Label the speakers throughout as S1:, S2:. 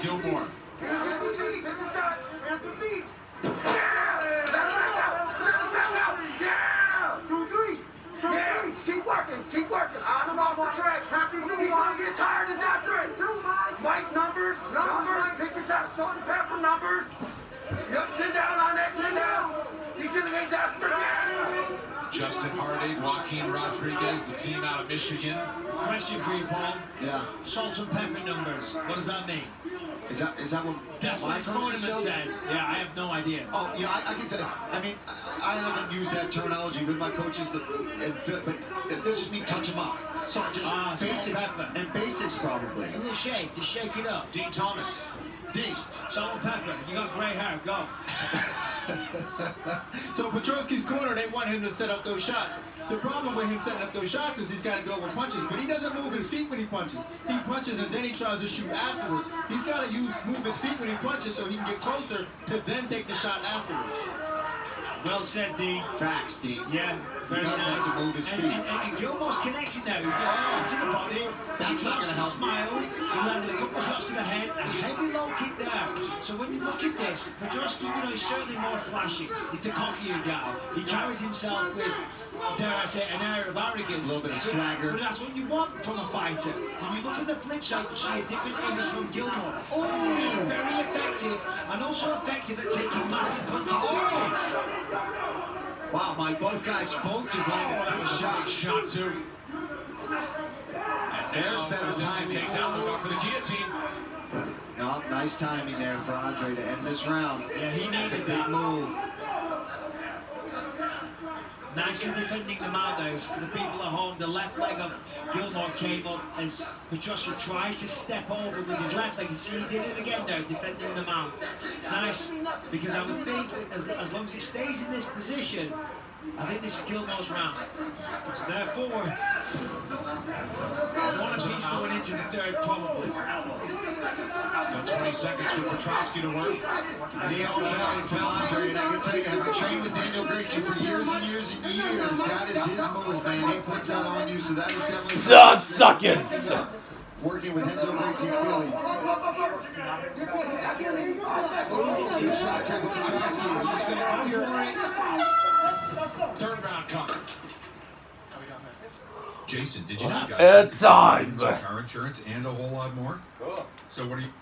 S1: Gilmore.
S2: Keep working. On and off the track. He's gonna get tired and desperate. Mike, numbers. Pick your shot. Salt and pepper numbers. Yep, sit down on that. Sit down. He's gonna get desperate.
S1: Justin Hardig, Joaquin Rodriguez, the team out of Michigan.
S3: Question for you, Paul.
S4: Yeah.
S3: Salt and pepper numbers. What does that mean?
S4: Is that what?
S3: That's what his tournament said. Yeah, I have no idea.
S4: Oh, yeah, I can tell you. I mean, I haven't used that terminology with my coaches, but that's just me touch them up. So just basics probably.
S3: A little shake, just shake it up.
S1: Dean Thomas.
S4: Dean.
S3: Salt and pepper. You got gray hair. Go.
S5: So Petrosky's corner, they want him to set up those shots. The problem with him setting up those shots is he's got to go with punches, but he doesn't move his feet when he punches. He punches and then he tries to shoot afterwards. He's got to move his feet when he punches so he can get closer to then take the shot afterwards.
S3: Well said, Dean.
S4: Facts, Dean.
S3: Yeah, very
S4: he does
S3: nice.
S4: have to move his feet.
S3: And Gilmore's connecting now. He just to the body.
S4: That's not going to help.
S3: Smile. He landed a couple of shots to the head. A heavy low kick there. So when you look at this, Petrosky, he's certainly more flashy. He's the cockier guy. He carries himself with, dare I say, an air of arrogance.
S4: A little bit of swagger.
S3: But that's what you want from a fighter. When you look at the flip side, you see a different image from Gilmore. Oh, very effective. And also effective at taking massive punches to the face.
S4: Wow, Mike, both guys just landed a shot.
S1: Shot too. And
S4: there's better timing.
S1: Takedown, look out for the guillotine.
S4: No, nice timing there for Andre to end this round.
S3: Yeah, he needed
S4: that move.
S3: Nicely defending the mount those. For the people at home, the left leg of Gilmore came up as Petrosky tried to step over with his left leg. You see, he did it again there, defending the mount. It's nice because I would think as long as he stays in this position, I think this is Gilmore's round. So therefore, one apiece going into the third, probably.
S1: Still 20 seconds for Petrosky to work.
S4: Neil Valley from Andre, and I can tell you, having trained with Daniel Gracie for years and years and years, that is his move, man. He puts that on you, so that is definitely...
S6: Seconds!
S4: Working with Daniel Gracie Philly. Oh, good shots here with Petrosky. He's going to go for it.
S1: Third round coming.
S7: Jason, did you know
S6: it's time.
S7: Car insurance and a whole lot more?
S1: Cool.
S7: So what are you?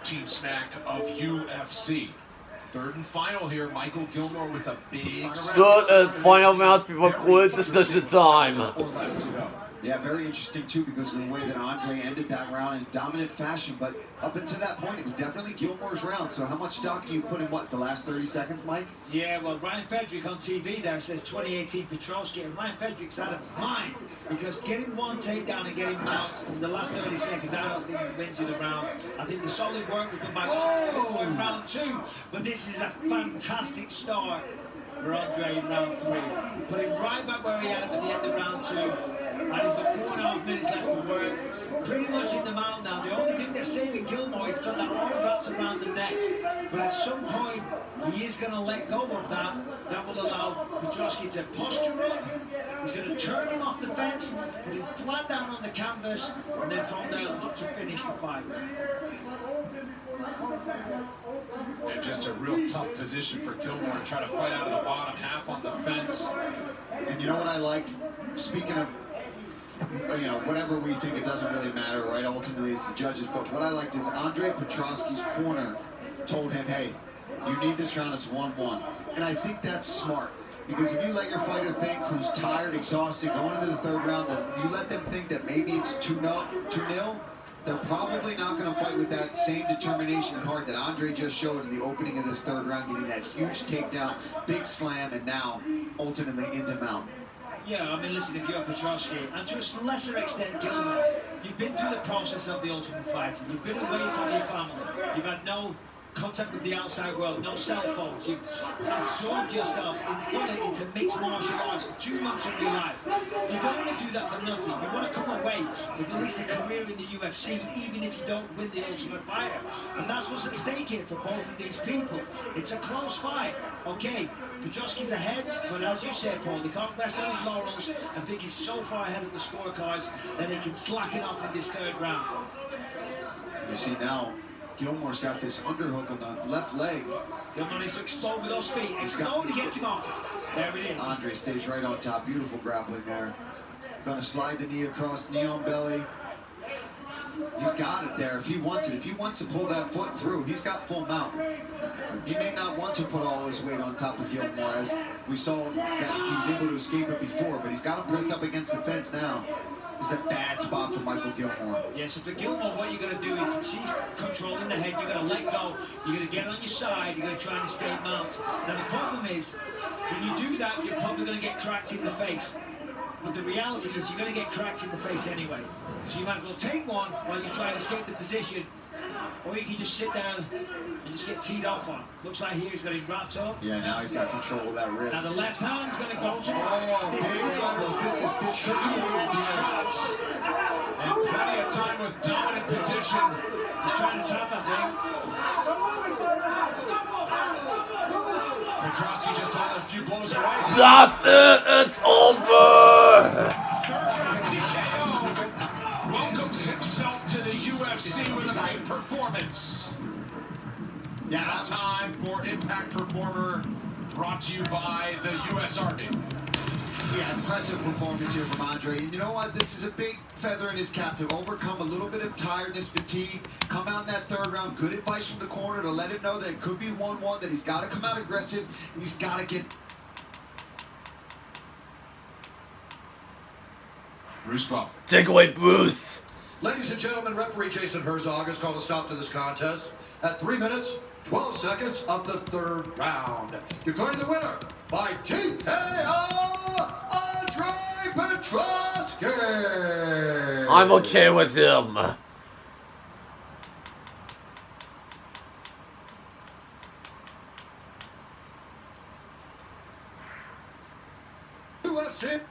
S1: Team snack of UFC. Third and final here. Michael Gilmore with a big.
S6: Final match before quick decision time.
S4: Yeah, very interesting too because of the way that Andre ended that round in dominant fashion. But up until that point, it was definitely Gilmore's round. So how much stock do you put in the last 30 seconds, Mike?
S3: Yeah, well, Ryan Fedrick on TV there says 2018 Petrosky, and Ryan Fedrick's out of his mind because getting one takedown and getting out in the last 30 seconds, I don't think he wins you the round. I think the solid work will come back in round two, but this is a fantastic start for Andre in round three. Put him right back where he had him at the end of round two. And he's got 4.5 minutes left to work. Pretty much in the mount now. The only thing they're saving Gilmore is got that arm wrapped around the neck. But at some point, he is going to let go of that. That will allow Petrosky to posture up. He's going to turn him off the fence, put him flat down on the canvas, and then from there look to finish the fight.
S1: And just a real tough position for Gilmore to try to fight out of the bottom half on the fence.
S4: And you know what I like? Speaking of, whatever we think, it doesn't really matter, right? Ultimately, it's the judges. But what I liked is Andre Petrosky's corner told him, hey, you need this round, it's 1-1. And I think that's smart. Because if you let your fighter think who's tired, exhausted, going into the third round, that you let them think that maybe it's 2-0, they're probably not going to fight with that same determination and heart that Andre just showed in the opening of this third round, getting that huge takedown, big slam, and now ultimately into mount.
S3: Yeah, I mean, listen, if you're Petrosky, and to a lesser extent Gilmore, you've been through the process of the Ultimate Fighter. You've been away from your family. You've had no contact with the outside world, no cell phones. You've absorbed yourself fully into mixed martial arts for 2 months of your life. You don't want to do that for nothing. You want to come away with at least a career in the UFC, even if you don't win the Ultimate Fighter. And that's what's at stake here for both of these people. It's a close fight. Okay, Petrosky's ahead, but as you said, Paul, they can't rest on his laurels and think he's so far ahead of the scorecards that they can slack it off in this third round.
S4: You see now, Gilmore's got this underhook on the left leg.
S3: Gilmore needs to explode with those feet. Explode, he gets him off. There it is.
S4: Andre stays right on top. Beautiful grappling there. Gonna slide the knee across, knee on belly. He's got it there if he wants it. If he wants to pull that foot through, he's got full mount. He may not want to put all his weight on top of Gilmore, as we saw that he was able to escape it before, but he's got him pressed up against the fence now. It's a bad spot for Michael Gilmore.
S3: Yeah, so for Gilmore, what you're going to do is, she's controlling the head, you're going to let go, you're going to get on your side, you're going to try and escape mount. Now the problem is, when you do that, you're probably going to get cracked in the face. But the reality is, you're going to get cracked in the face anyway. So you might as well take one while you try and escape the position, or you can just sit down and just get teed off on. Looks like here he's got his wrapped up.
S4: Yeah, now he's got control of that wrist.
S3: Now the left hand's going to go to
S4: this could be the end here.
S1: And plenty of time with dominant position.
S3: He's trying to tap, I think.
S1: Petrosky just had a few blows away.
S6: That's it. It's over.
S1: TKO welcomes himself to the UFC with a great performance. Now time for Impact Performer, brought to you by the U.S. Army.
S4: Yeah, impressive performance here from Andre. And you know what? This is a big feather in his cap to overcome a little bit of tiredness, fatigue, come out in that third round. Good advice from the corner to let him know that it could be 1-1, that he's got to come out aggressive. He's got to get...
S1: Bruce Buff.
S6: Take away Bruce.
S8: Ladies and gentlemen, referee Jason Herzog has called a stop to this contest at 3 minutes, 12 seconds of the third round. Declaring the winner by TKO, Andre Petrosky.
S6: I'm okay with him.
S8: UFC.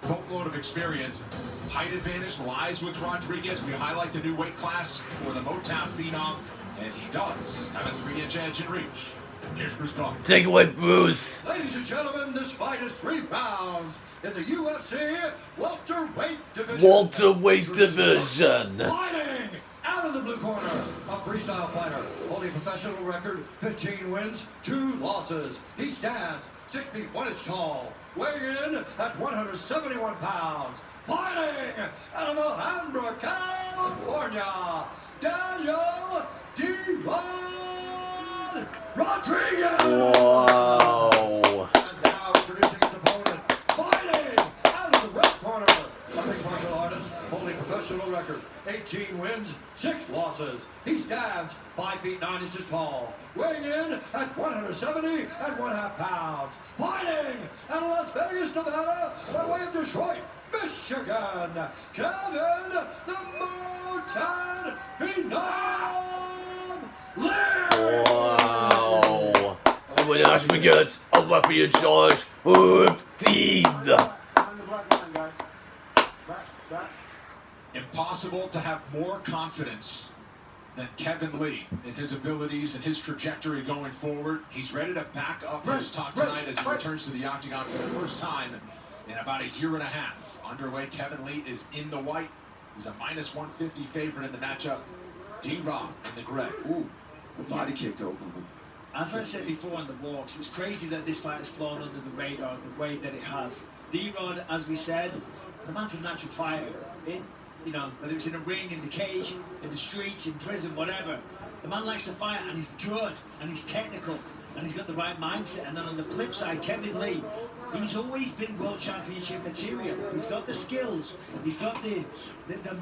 S1: Boatload of experience. Height advantage lies with Rodriguez. We highlight the new weight class for the Motown Phenom, and he does have a 3-inch edge in reach. Here's Bruce Buff.
S6: Take away Bruce.
S8: Ladies and gentlemen, this fight is 3 rounds in the UFC welterweight division.
S6: Welterweight division.
S8: Fighting out of the blue corner, a freestyle fighter holding a professional record, 15 wins, 2 losses. He stands 6 feet 1 inch tall, weighing in at 171 pounds. Fighting out of Alhambra, California, Daniel D-Rod Rodriguez.
S6: Whoa.
S8: And now introducing his opponent, fighting out of the red corner, a big martial artist holding professional record, 18 wins, 6 losses. He stands 5 feet 9 inches tall, weighing in at 170.5 pounds. Fighting out of Las Vegas, Nevada, by way of Detroit, Michigan, Kevin the Motown Phenom Lueders.
S6: Wow. And when Ash begins, I'll wait for you, George. Indeed.
S1: Impossible to have more confidence than Kevin Lee in his abilities and his trajectory going forward. He's ready to back up his talk tonight as he returns to the octagon for the first time in about a year and a half. Underway, Kevin Lee is in the white. He's a -150 favorite in the matchup. D-Rob in the gray.
S4: Ooh, the body kicked open.
S3: As I said before on the walks, it's crazy that this fight has flown under the radar the way that it has. D-Rod, as we said, the man's a natural fighter. You know, whether it's in a ring, in the cage, in the streets, in prison, whatever. The man likes to fight, and he's good, and he's technical, and he's got the right mindset. And then on the flip side, Kevin Lee, he's always been world championship material. He's got the skills, he's got the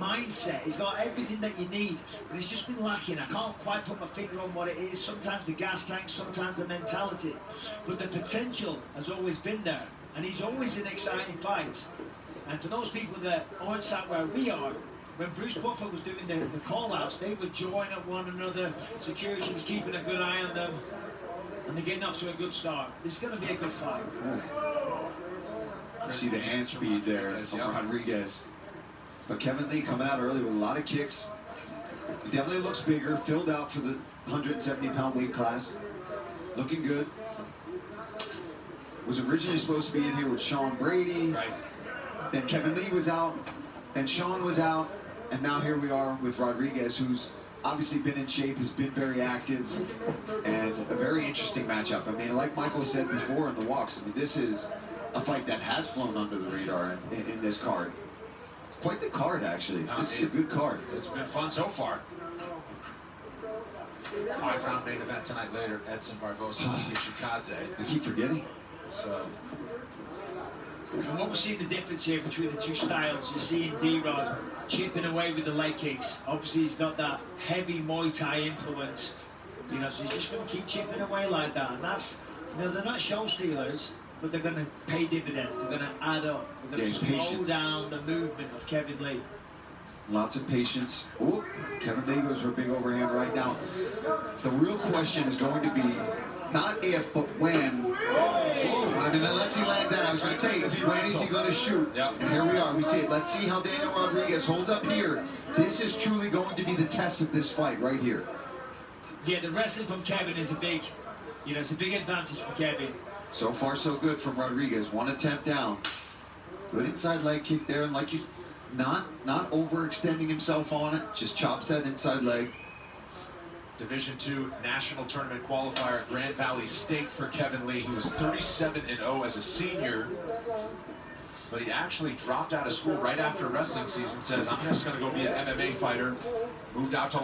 S3: mindset, he's got everything that you need, but he's just been lacking. I can't quite put my finger on what it is. Sometimes the gas tank, sometimes the mentality, but the potential has always been there, and he's always in exciting fights. And for those people that aren't sat where we are, when Bruce Buffer was doing the call-outs, they would join up one another. Security was keeping a good eye on them, and they're getting off to a good start. This is going to be a good fight.
S4: You see the hand speed there from Rodriguez. But Kevin Lee coming out early with a lot of kicks. He definitely looks bigger, filled out for the 170-pound weight class. Looking good. Was originally supposed to be in here with Sean Brady.
S1: Right.
S4: Then Kevin Lee was out. Then Sean was out. And now here we are with Rodriguez, who's obviously been in shape, has been very active, and a very interesting matchup. I mean, like Michael said before in the walks, I mean, this is a fight that has flown under the radar in this card. It's quite the card, actually. This is a good card.
S1: It's been fun so far. 5-round main event tonight later. Edson Barboza, Giga Chikadze.
S4: I keep forgetting.
S1: So,
S3: And what we see the difference here between the two styles, you're seeing D-Rod chipping away with the leg kicks. Obviously, he's got that heavy Muay Thai influence, you know, so he's just going to keep chipping away like that. And that's, you know, they're not show stealers, but they're going to pay dividends. They're going to add up. They're going to slow down the movement of Kevin Lee.
S4: Lots of patience. Oh, Kevin Lee goes for a big overhand right now. The real question is going to be not if, but when. Oh, I mean, unless he lands that, I was going to say, when is he going to shoot?
S1: Yep.
S4: And here we are. We see it. Let's see how Daniel Rodriguez holds up here. This is truly going to be the test of this fight right here.
S3: Yeah, the wrestling from Kevin is a big, you know, it's a big advantage for Kevin.
S4: So far, so good from Rodriguez. One attempt down. Good inside leg kick there, and like you, not overextending himself on it. Just chops that inside leg.
S1: Division II National Tournament qualifier at Grand Valley State for Kevin Lee. He was 37-0 as a senior, but he actually dropped out of school right after wrestling season. Says, I'm just going to go be an MMA fighter. Moved out to